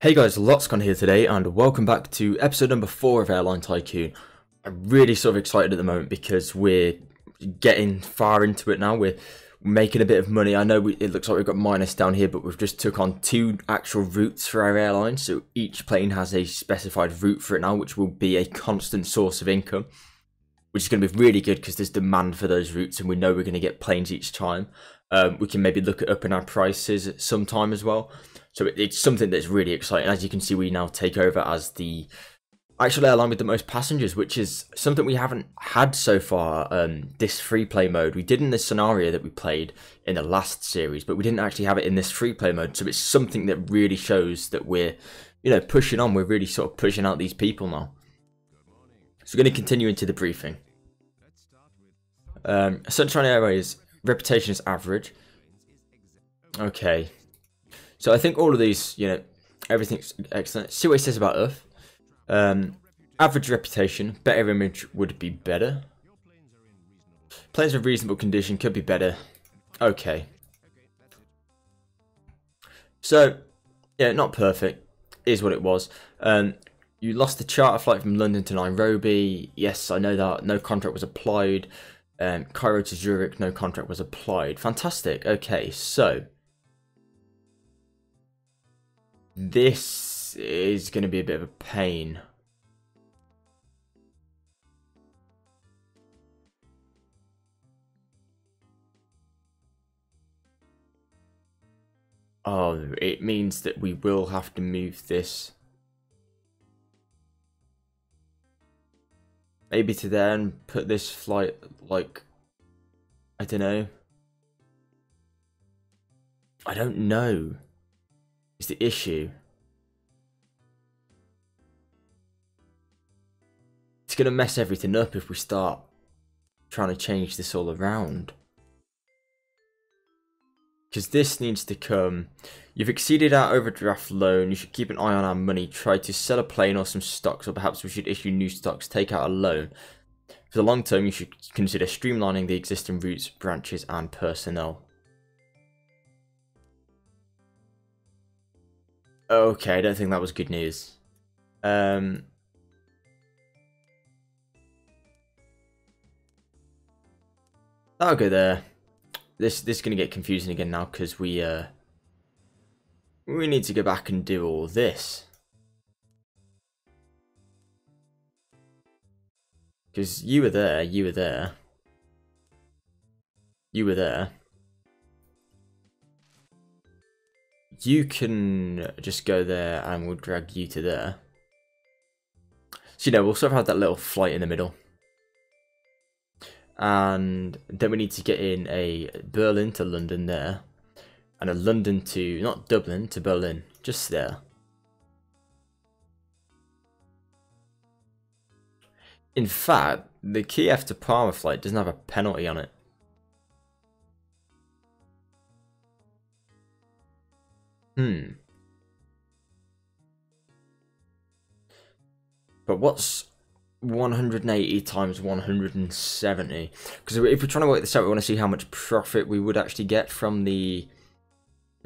Hey guys, Lotsgon here today, and welcome back to episode number 4 of Airline Tycoon. I'm really sort of excited at the moment because we're getting far into it now. We're making a bit of money. I know it looks like we've got minus down here, but we've just took on 2 actual routes for our airline. So each plane has a specified route for it now, which will be a constant source of income, which is going to be really good because there's demand for those routes and we know we're going to get planes each time. We can maybe look at upping our prices sometime as well. So it's something that's really exciting. As you can see, we now take over as the actual airline with the most passengers, which is something we haven't had so far, this free play mode. We did in this scenario that we played in the last series, but we didn't actually have it in this free play mode. So it's something that really shows that we're, pushing on. We're really sort of pushing out these people now. So we're going to continue into the briefing. Sunshine Airways, reputation is average. Okay. So I think all of these, everything's excellent. See what it says about Earth. Average reputation, better image would be better. Planes in reasonable condition could be better. Okay. So, yeah, not perfect. Is what it was. You lost the charter flight from London to Nairobi. Yes, I know that. No contract was applied. Cairo to Zurich, no contract was applied. Fantastic. Okay, so this is going to be a bit of a pain. Oh, it means that we will have to move this maybe to there and put this flight, like, I don't know. I don't know. Is the issue. It's going to mess everything up if we start trying to change this all around. Because this needs to come. You've exceeded our overdraft loan. You should keep an eye on our money. Try to sell a plane or some stocks, or perhaps we should issue new stocks. Take out a loan. For the long term, you should consider streamlining the existing routes, branches, and personnel. Okay, I don't think that was good news. I'll go there. This is gonna get confusing again now because we need to go back and do all this. Because you were there, you were there, you were there. You can just go there and we'll drag you to there. So, we'll sort of have that little flight in the middle. And then we need to get in a Berlin to London there. And a London to, not Dublin, to Berlin. Just there. In fact, the Kiev to Parma flight doesn't have a penalty on it. But what's 180 times 170? Because if we're trying to work this out, we want to see how much profit we would actually get from the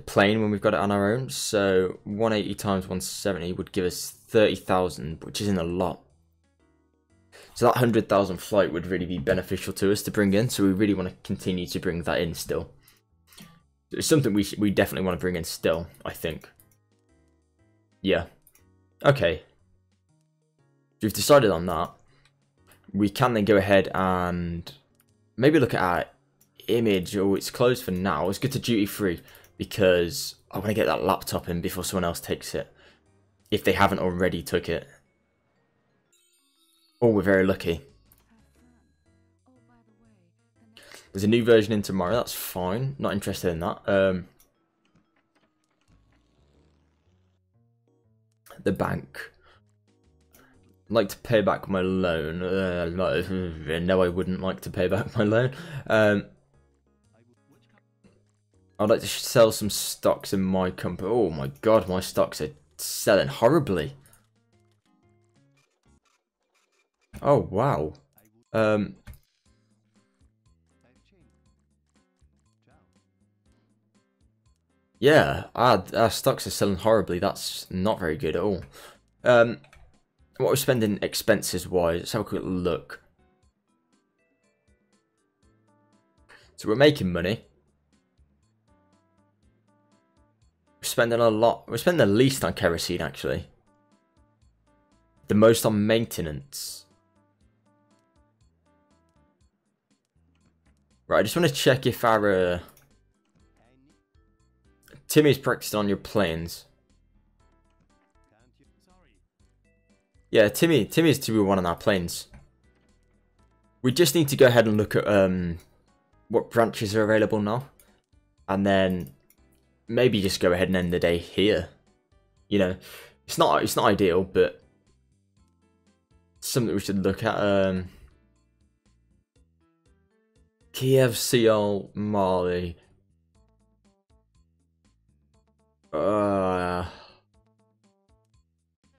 plane when we've got it on our own. So 180 times 170 would give us 30,000, which isn't a lot. So that 100,000 flight would really be beneficial to us to bring in. So we really want to continue to bring that in still. It's something we definitely want to bring in still, I think. Yeah. Okay. We've decided on that. We can then go ahead and maybe look at our image. Oh, it's closed for now. Let's go to duty free because I want to get that laptop in before someone else takes it, if they haven't already took it. Oh, we're very lucky. There's a new version in tomorrow. That's fine. Not interested in that. The bank. I'd like to pay back my loan. No, I wouldn't like to pay back my loan. I'd like to sell some stocks in my company. Oh my god, my stocks are selling horribly. Oh wow. Yeah, our stocks are selling horribly. That's not very good at all. What we're spending expenses wise, let's have a quick look. So we're making money. We're spending a lot. We're spending the least on kerosene actually. The most on maintenance. Right, I just want to check if our Timmy's practicing on your planes. Yeah, Timmy's 2v1 on our planes. We just need to go ahead and look at what branches are available now, and then maybe just go ahead and end the day here. You know, it's not ideal, but something we should look at. Kiev, Seoul, Mali.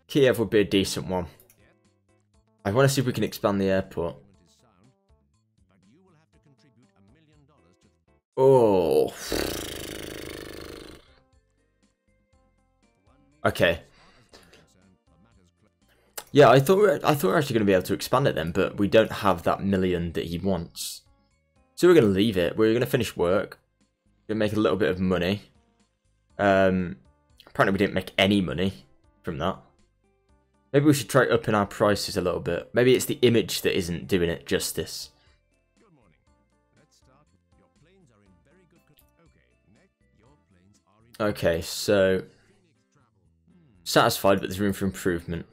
Kiev would be a decent one. I want to see if we can expand the airport. Oh. Okay. Yeah, I thought we were actually going to be able to expand it then, but we don't have that million that he wants. So we're going to leave it. We're going to finish work. We're going to make a little bit of money. Apparently we didn't make any money from that. Maybe we should try upping our prices a little bit. Maybe it's the image that isn't doing it justice. Good morning. Let's start. Your planes are in very good condition. Okay, next your planes are in Okay, so satisfied, but there's room for improvement.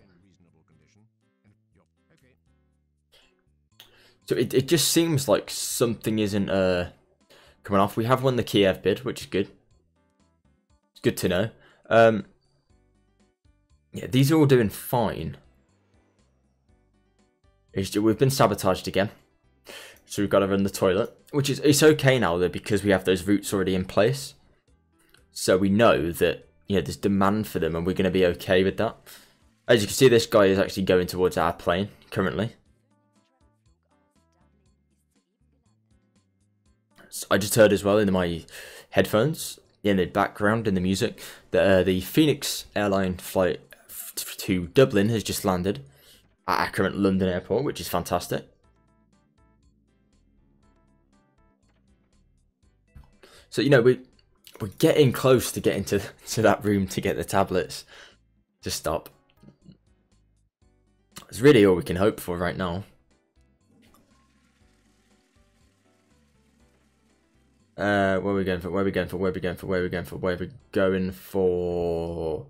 So it just seems like something isn't coming off. We have won the Kiev bid, which is good. It's good to know. Yeah, these are all doing fine. We've been sabotaged again, so we've got to run the toilet. Which is it's okay now though, because we have those routes already in place. So we know that there's demand for them, and we're going to be okay with that. As you can see, this guy is actually going towards our plane currently. So I just heard as well in my headphones, in the background, in the music, that the Phoenix airline flight to Dublin has just landed at our current London airport, which is fantastic. So we're getting close to getting to that room to get the tablets to stop. It's really all we can hope for right now. Where are we going for? Where are we going for? Where are we going for? Where are we going for? Where are we going for?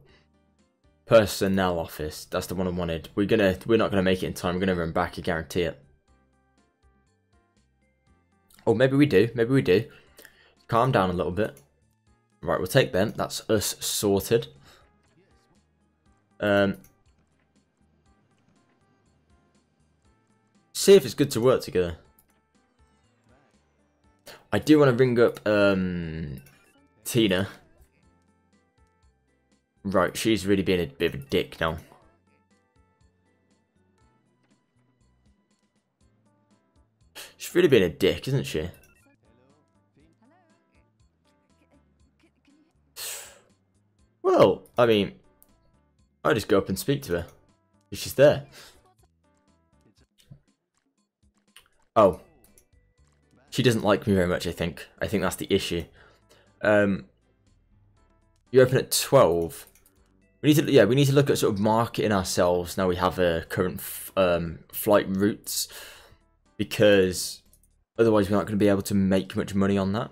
Personnel office. That's the one I wanted. We're not gonna make it in time. We're gonna run back. I guarantee it. Oh, maybe we do. Maybe we do. Calm down a little bit. Right, we'll take them. That's us sorted. See if it's good to work together. I do want to ring up Tina. Right, she's really being a bit of a dick now. She's really being a dick, isn't she? Well, I mean, I just go up and speak to her. She's there. Oh. She doesn't like me very much, I think. I think that's the issue. You open at 12. We need to look at sort of marketing ourselves now we have a current flight routes, because otherwise we're not going to be able to make much money on that.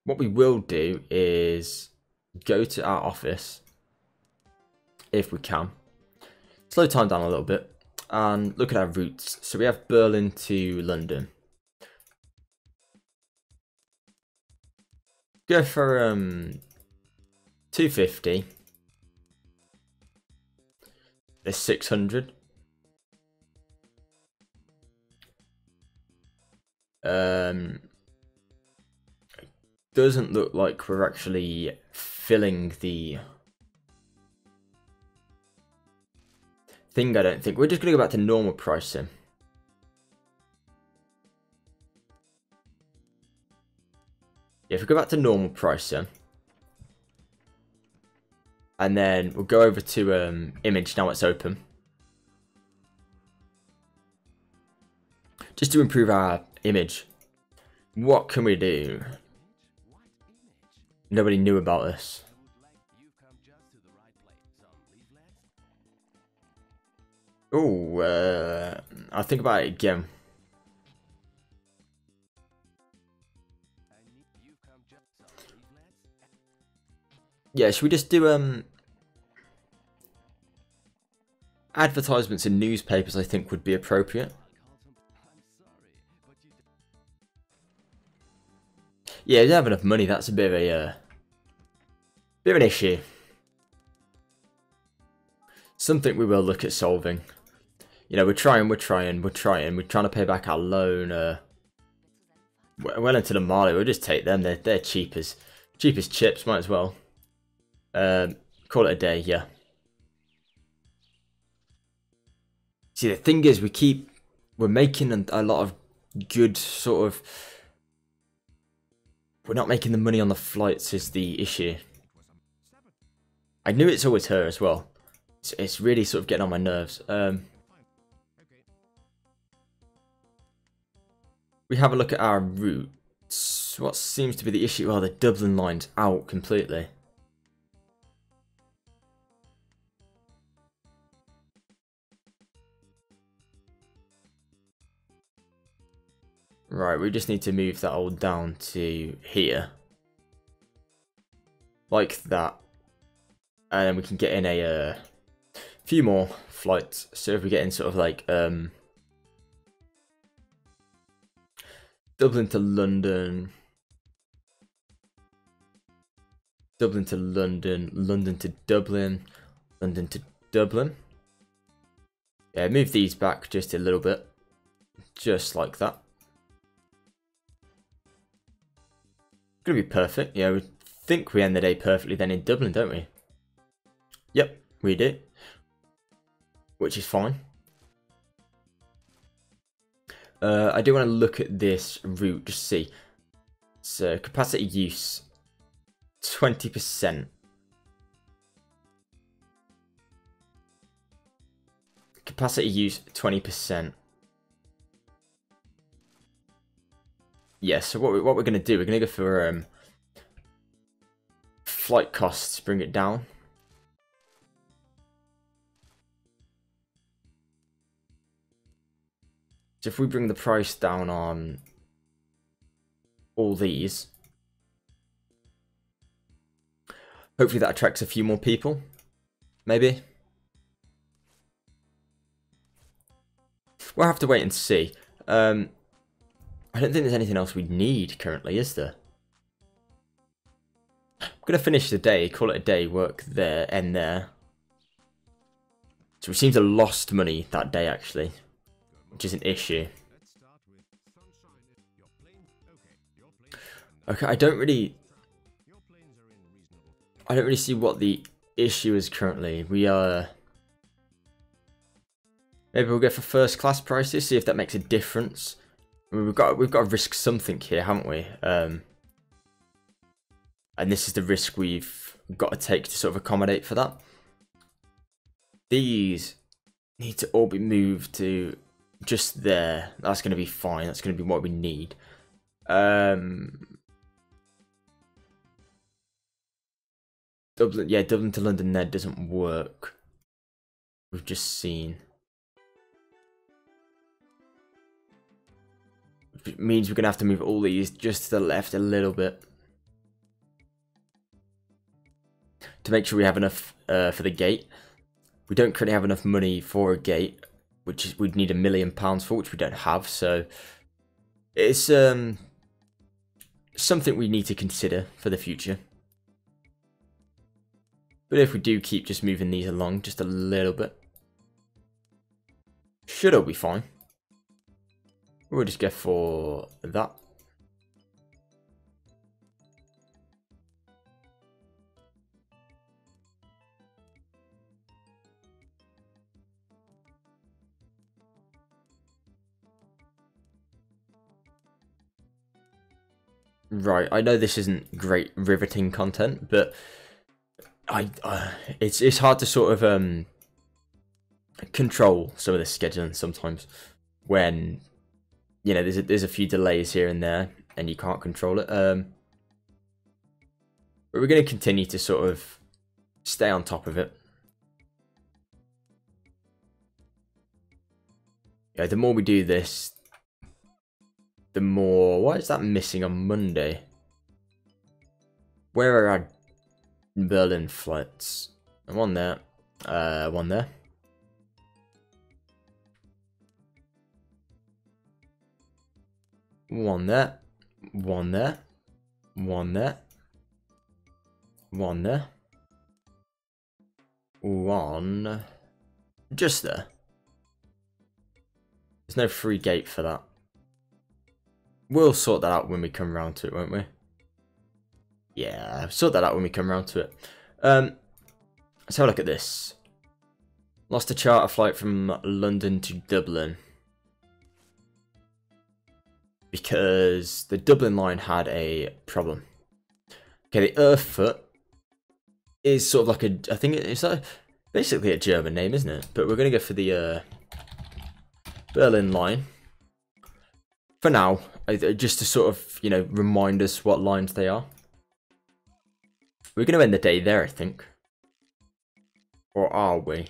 What we will do is go to our office if we can, slow time down a little bit, and look at our routes. So we have Berlin to London. Go for 250. There's 600. Doesn't look like we're actually filling the thing, I don't think. We're just going to go back to normal pricing. Yeah, if we go back to normal pricing, And then we'll go over to image now it's open. Just to improve our image. What can we do? Nobody knew about this. Oh, I'll think about it again. Yeah, should we just do advertisements in newspapers? I think would be appropriate. Yeah, we don't have enough money. That's a bit of an issue. Something we will look at solving. You know, we're trying to pay back our loan. Well into the Mali, we'll just take them. They're cheap as chips. Might as well. Call it a day. Yeah. See, the thing is, we're making a lot of good sort of. We're not making the money on the flights is the issue. I knew it's always her as well. It's really sort of getting on my nerves. We have a look at our routes. What seems to be the issue? Well, the Dublin line's out completely. Right, we just need to move that all down to here. Like that. And then we can get in a few more flights. So if we get in sort of like Dublin to London, Dublin to London, London to Dublin, London to Dublin. Yeah, move these back just a little bit. Just like that. Gonna be perfect. Yeah, we think we end the day perfectly then in Dublin, don't we? Yep, we do. Which is fine. I do want to look at this route, just see. So, capacity use, 20%. Capacity use, 20%. Yeah, so what we're going to do, we're going to go for flight costs, bring it down. So if we bring the price down on all these, hopefully that attracts a few more people, maybe. We'll have to wait and see. I don't think there's anything else we need currently, is there? I'm going to finish the day, call it a day, work there, end there. So we seem to have lost money that day actually, which is an issue. Okay, I don't really see what the issue is currently. We are maybe we'll go for first class prices, see if that makes a difference. I mean, we've got to risk something here, haven't we? And this is the risk we've got to take to sort of accommodate for that. These need to all be moved to just there. That's going to be fine. That's going to be what we need. Dublin, yeah, Dublin to London there doesn't work. We've just seen. It means we're going to have to move all these just to the left a little bit. To make sure we have enough for the gate. We don't currently have enough money for a gate, which is, we'd need £1 million for, which we don't have. So it's something we need to consider for the future. But if we do keep just moving these along just a little bit, should all be fine. We'll just go for that. Right, I know this isn't great riveting content, but It's hard to sort of control some of the scheduling sometimes when there's a few delays here and there and you can't control it. But we're going to continue to sort of stay on top of it. Yeah, the more we do this, the more... Why is that missing on Monday? Where are our Berlin flights? One there. One there. One there. One there. One there. One there. One. Just there. There's no free gate for that. We'll sort that out when we come around to it, won't we? Yeah, sort that out when we come around to it. Let's have a look at this. Lost a charter flight from London to Dublin. Because the Dublin line had a problem. Okay, the Erfurt is sort of like a... I think it's basically a German name, isn't it? But we're going to go for the Berlin line. For now, just to sort of, remind us what lines they are. We're going to end the day there, I think. Or are we?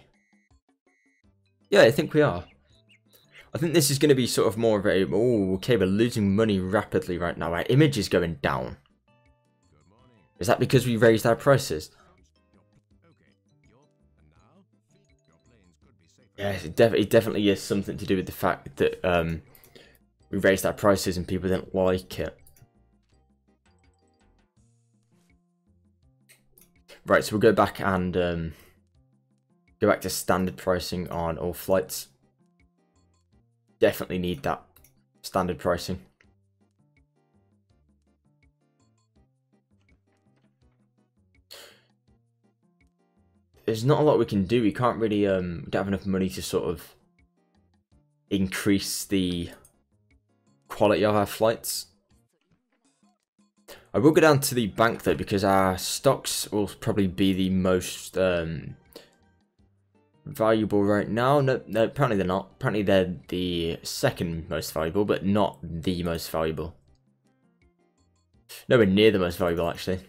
Yeah, I think we are. I think this is going to be sort of more of a... Oh, okay, we're losing money rapidly right now. Our image is going down. Is that because we raised our prices? Yeah, it definitely is something to do with the fact that we raised our prices and people didn't like it. Right, so we'll go back and go back to standard pricing on all flights. Definitely need that standard pricing. There's not a lot we can do. We can't really, we don't have enough money to sort of increase the quality of our flights. I will go down to the bank though, because our stocks will probably be the most valuable right now. No, apparently they're not. Apparently they're the second most valuable, but not the most valuable. Nowhere near the most valuable, actually.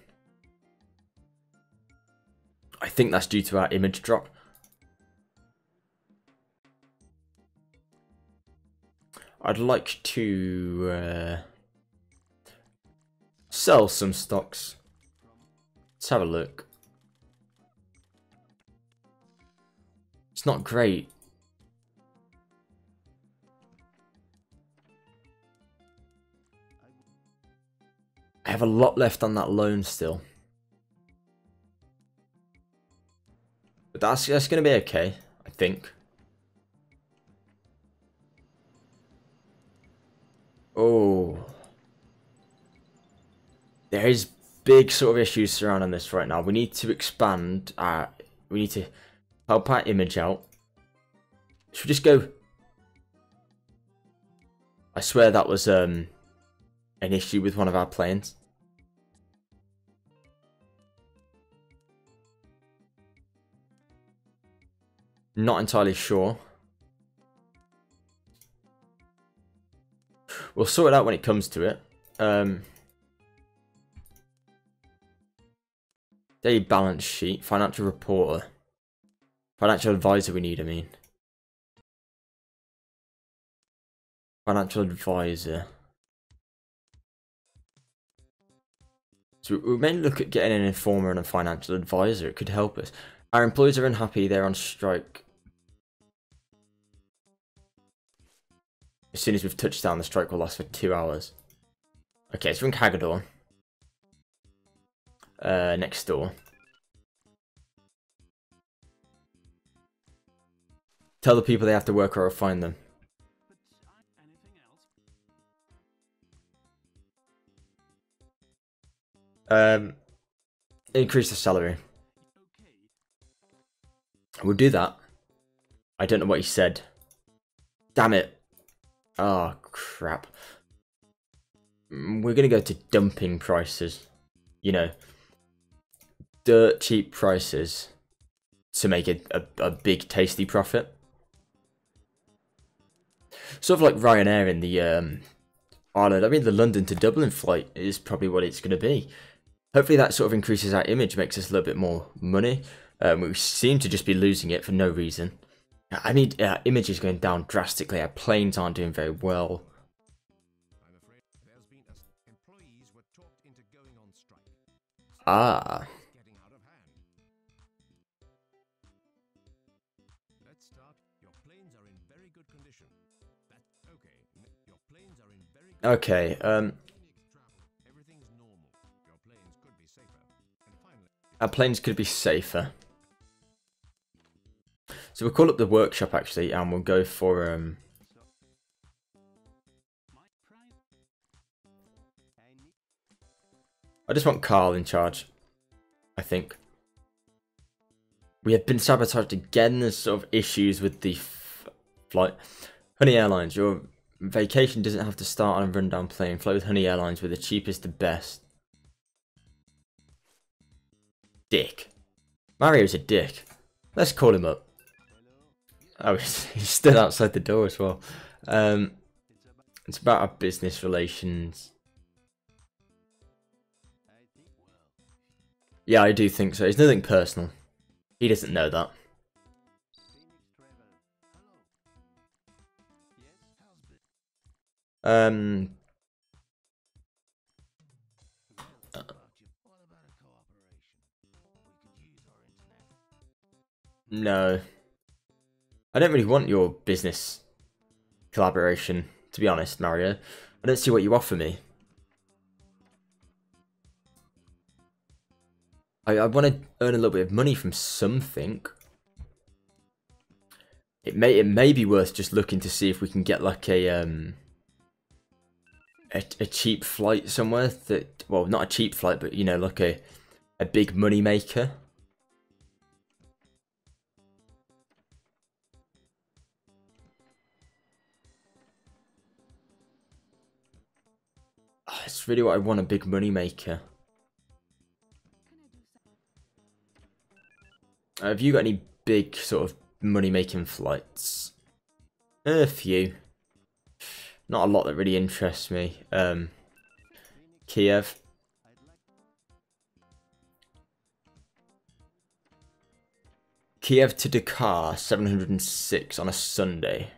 I think that's due to our image drop. I'd like to sell some stocks. Let's have a look. It's not great. I have a lot left on that loan still. But that's going to be okay, I think. Oh. There is big sort of issues surrounding this right now. We need to expand our... We need to help our image out. Should we just go... I swear that was an issue with one of our planes. Not entirely sure. We'll sort it out when it comes to it. Daily balance sheet, financial reporter. Financial advisor we need, I mean. Financial advisor. So we may look at getting an informer and a financial advisor. It could help us. Our employees are unhappy, they're on strike. As soon as we've touched down, the strike will last for 2 hours. Okay, so we're in Hagedorn. Next door. Tell the people they have to work or I'll find them. Increase the salary. We'll do that. I don't know what he said. Damn it. Oh, crap. We're going to go to dumping prices. You know, dirt cheap prices to make a big tasty profit. Sort of like Ryanair in the Ireland. I mean, the London to Dublin flight is probably what it's going to be. Hopefully that sort of increases our image, makes us a little bit more money. We seem to just be losing it for no reason. I mean, our image is going down drastically. Our planes aren't doing very well. I'm afraid there's been employees were talked into going on strike. Ah. Getting out of hand. Let's start. Your planes are in very good condition. That's okay. Your planes are in very good Okay, Everything's normal. Your planes could be safer. And finally, our planes could be safer. So we'll call up the workshop actually, and we'll go for I just want Carl in charge, I think. We have been sabotaged again. There's sort of issues with the flight. Honey Airlines, your vacation doesn't have to start on a rundown plane. Fly with Honey Airlines, we're the cheapest the best. Dick. Mario's a dick. Let's call him up. Oh, he's still outside the door as well. It's about our business relations. Yeah, I do think so. It's nothing personal. He doesn't know that. No. I don't really want your business collaboration, to be honest, Mario. I don't see what you offer me. I want to earn a little bit of money from something. It may be worth just looking to see if we can get like a cheap flight somewhere that, well, not a cheap flight, but you know, like a big money maker. Oh, it's really what I want, a big money maker. Have you got any big sort of money-making flights? A few. Not a lot that really interests me. Kiev. Kiev to Dakar, 706 on a Sunday.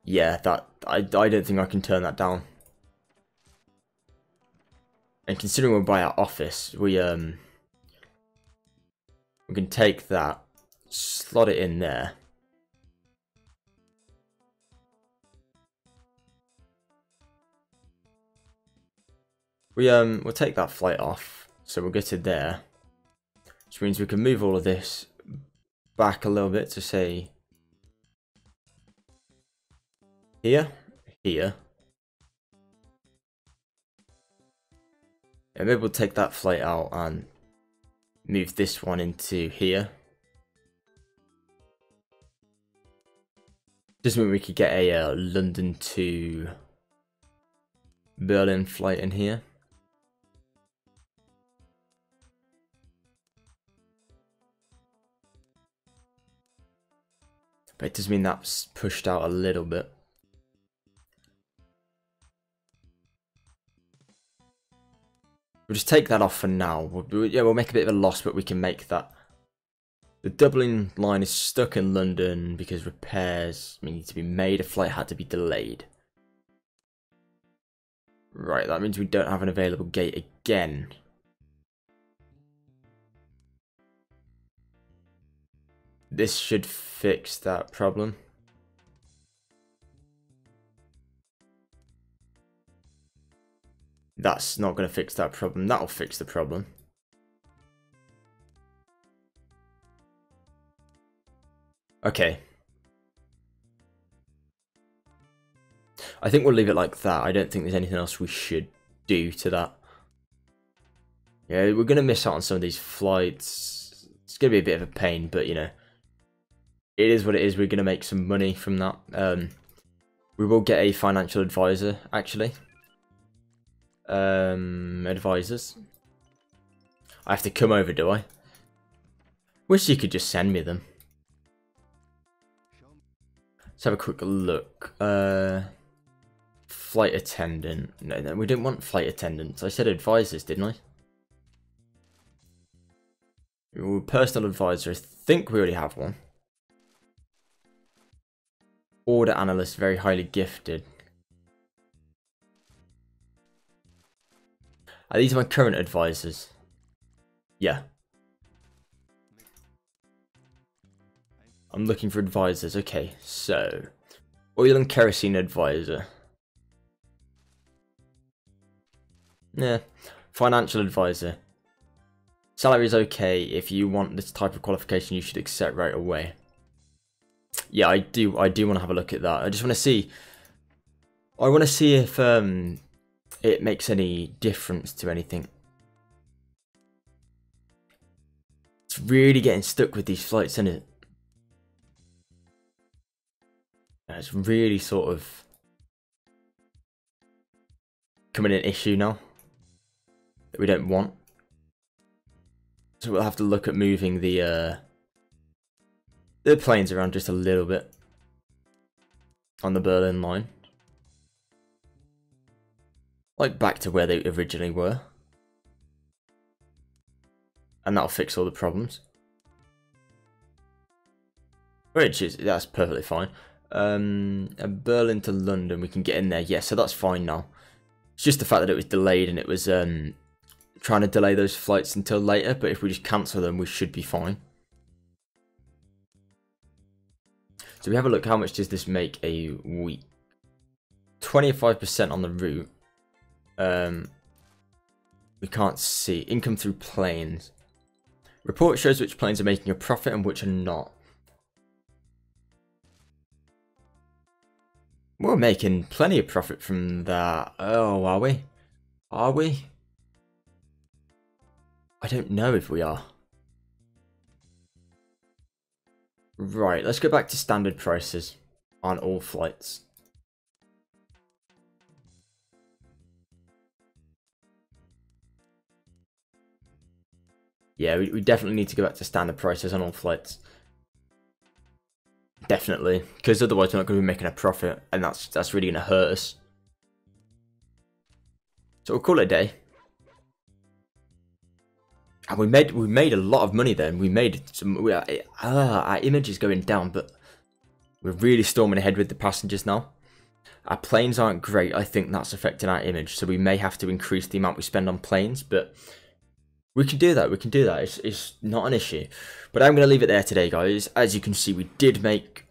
Yeah, that I don't think I can turn that down. And considering we're by our office, we can take that, slot it in there. We'll take that flight off, so we'll go to there, which means we can move all of this back a little bit to say here, here. And maybe we'll take that flight out and move this one into here. Just mean we could get a London to Berlin flight in here. But it does mean that's pushed out a little bit. We'll just take that off for now. We'll make a bit of a loss, but we can make that. The Dublin line is stuck in London because repairs need to be made. A flight had to be delayed. Right, that means we don't have an available gate again. This should fix that problem. That's not going to fix that problem. That'll fix the problem. Okay. I think we'll leave it like that. I don't think there's anything else we should do to that. Yeah, we're going to miss out on some of these flights. It's going to be a bit of a pain, but you know, it is what it is. We're going to make some money from that. We will get a financial advisor, actually. Advisors. I have to come over, do I? Wish you could just send me them. Let's have a quick look. Flight attendant. No, we didn't want flight attendants. I said advisors, didn't I? Personal advisor. I think we already have one. Order analyst, very highly gifted. Are these my current advisors? Yeah. I'm looking for advisors. Okay, so oil and kerosene advisor. Yeah. Financial advisor. Salary is okay. If you want this type of qualification, you should accept right away. Yeah, I do want to have a look at that. I just want to see. I want to see if it makes any difference to anything. It's really getting stuck with these flights, isn't it? It's really sort of becoming an issue now that we don't want. So we'll have to look at moving the planes around just a little bit on the Berlin line. Like back to where they originally were. And that'll fix all the problems. That's perfectly fine. Berlin to London, we can get in there. Yeah, so that's fine now. It's just the fact that it was delayed and it was trying to delay those flights until later. But if we just cancel them, we should be fine. So we have a look. How much does this make a week? 25% on the route. We can't see. Income through planes. Report shows which planes are making a profit and which are not. We're making plenty of profit from that. Oh, are we? Are we? I don't know if we are. Right, let's go back to standard prices on all flights. Yeah, we definitely need to go back to standard prices on all flights. Definitely, because otherwise we're not going to be making a profit, and that's really going to hurt us. So we'll call it a day. And we made a lot of money then. We made some. Our image is going down, but we're really storming ahead with the passengers now. Our planes aren't great. I think that's affecting our image, so we may have to increase the amount we spend on planes, but we can do that. We can do that. It's not an issue. But I'm going to leave it there today, guys. As you can see, we did make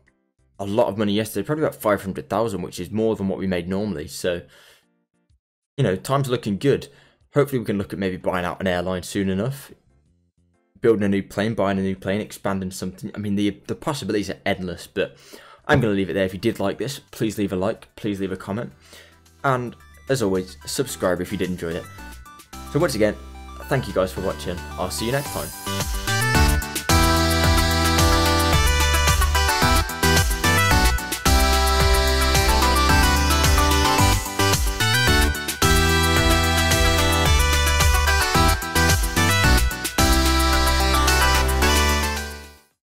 a lot of money yesterday, probably about 500,000, which is more than what we made normally. So, you know, time's looking good. Hopefully we can look at maybe buying out an airline soon enough. Building a new plane, buying a new plane, expanding something. I mean, the possibilities are endless, but I'm going to leave it there. If you did like this, please leave a like, please leave a comment. And, as always, subscribe if you did enjoy it. So once again, thank you guys for watching. I'll see you next time.